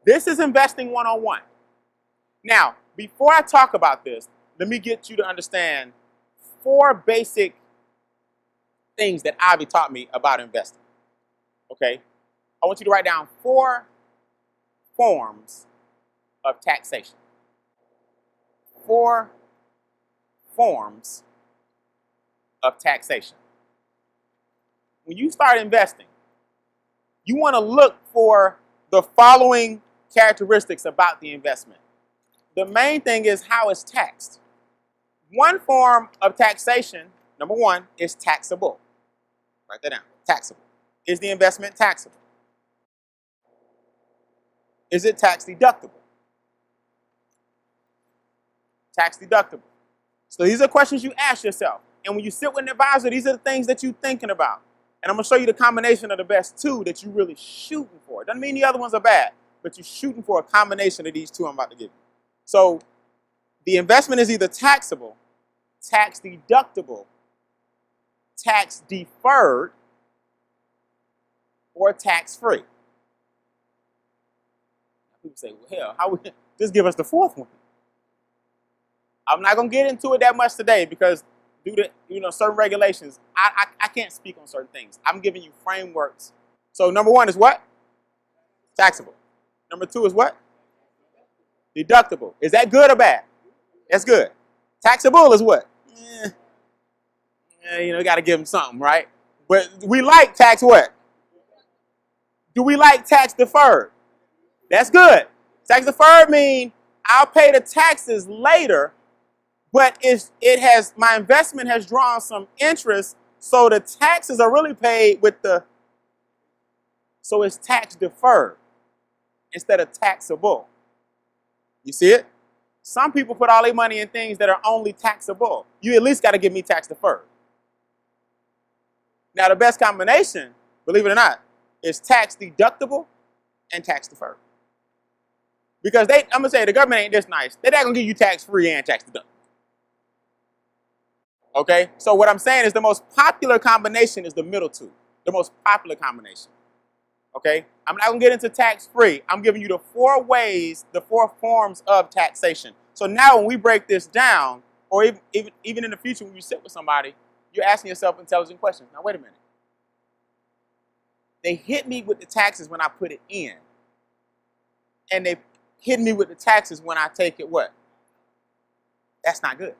This is investing 101. Now, before I talk about this, let me get you to understand 4 basic things that Ivy taught me about investing. Okay? I want you to write down 4 forms of taxation. 4 forms of taxation. When you start investing, you want to look for the following characteristics about the investment. The main thing is how it's taxed. One form of taxation, number 1, is taxable. Write that down. Taxable. Is the investment taxable? Is it tax deductible? Tax deductible. So these are questions you ask yourself. And when you sit with an advisor, these are the things that you're thinking about. And I'm going to show you the combination of the best 2 that you're really shooting for. It doesn't mean the other ones are bad, but you're shooting for a combination of these 2 I'm about to give you. So the investment is either taxable, tax deductible, tax deferred, or tax free. People say, well, hell, how would just give us the 4th one? I'm not going to get into it that much today because due to certain regulations, I can't speak on certain things. I'm giving you frameworks. So number 1 is what? Taxable. Number 2 is what? Deductible. Is that good or bad? That's good. Taxable is what? You got to give them something, right? But we like tax what? Do we like tax deferred? That's good. Tax deferred means I'll pay the taxes later, but my investment has drawn some interest, so the taxes are really paid so it's tax deferred instead of taxable. You see it? Some people put all their money in things that are only taxable. You at least got to give me tax deferred. Now the best combination, believe it or not, is tax deductible and tax deferred. Because I'm going to say the government ain't this nice. They're not going to give you tax free and tax deductible. Okay? So what I'm saying is the most popular combination is the middle 2. The most popular combination. Okay? I'm not going to get into tax free. I'm giving you the 4 ways, the 4 forms of taxation. So now when we break this down, or even in the future when you sit with somebody, you're asking yourself intelligent questions. Now wait a minute. They hit me with the taxes when I put it in. And they hit me with the taxes when I take it what? That's not good.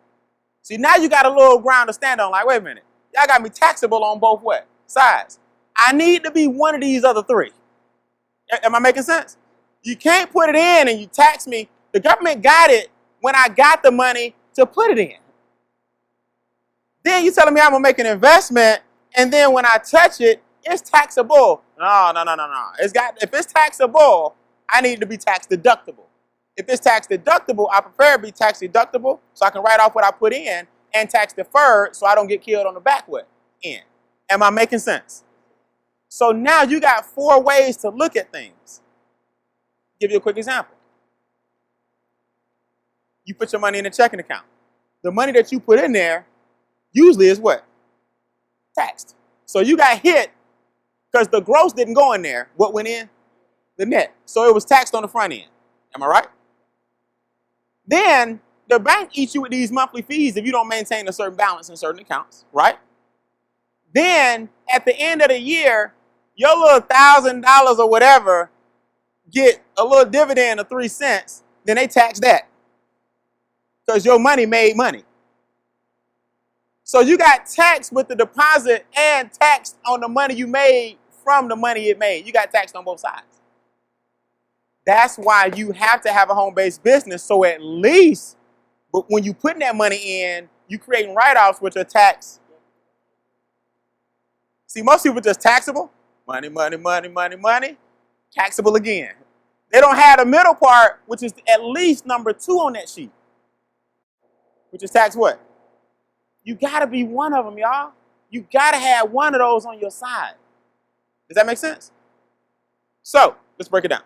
See, now you got a little ground to stand on. Like, wait a minute. Y'all got me taxable on both what? Sides. I need to be one of these other 3. Am I making sense? You can't put it in and you tax me. The government got it when I got the money to put it in. Then you telling me I'm going to make an investment, and then when I touch it, it's taxable. No. If it's taxable, I need to be tax deductible. If it's tax deductible, I prefer to be tax deductible so I can write off what I put in, and tax deferred so I don't get killed on the back end. Am I making sense? So now you got 4 ways to look at things. Give you a quick example. You put your money in a checking account. The money that you put in there usually is what? Taxed. So you got hit because the gross didn't go in there. What went in? The net. So it was taxed on the front end. Am I right? Then the bank eats you with these monthly fees if you don't maintain a certain balance in certain accounts, right? Then at the end of the year, your little $1,000 or whatever get a little dividend of 3 cents, then they tax that because your money made money. So you got taxed with the deposit and taxed on the money you made from the money it made. You got taxed on both sides. That's why you have to have a home-based business, so at least but when you putting that money in, you creating write-offs which are taxed. See, most people just taxable. Money, taxable again. They don't have the middle part, which is at least number 2 on that sheet, which is tax what? You got to be one of them, y'all. You got to have one of those on your side. Does that make sense? So, let's break it down.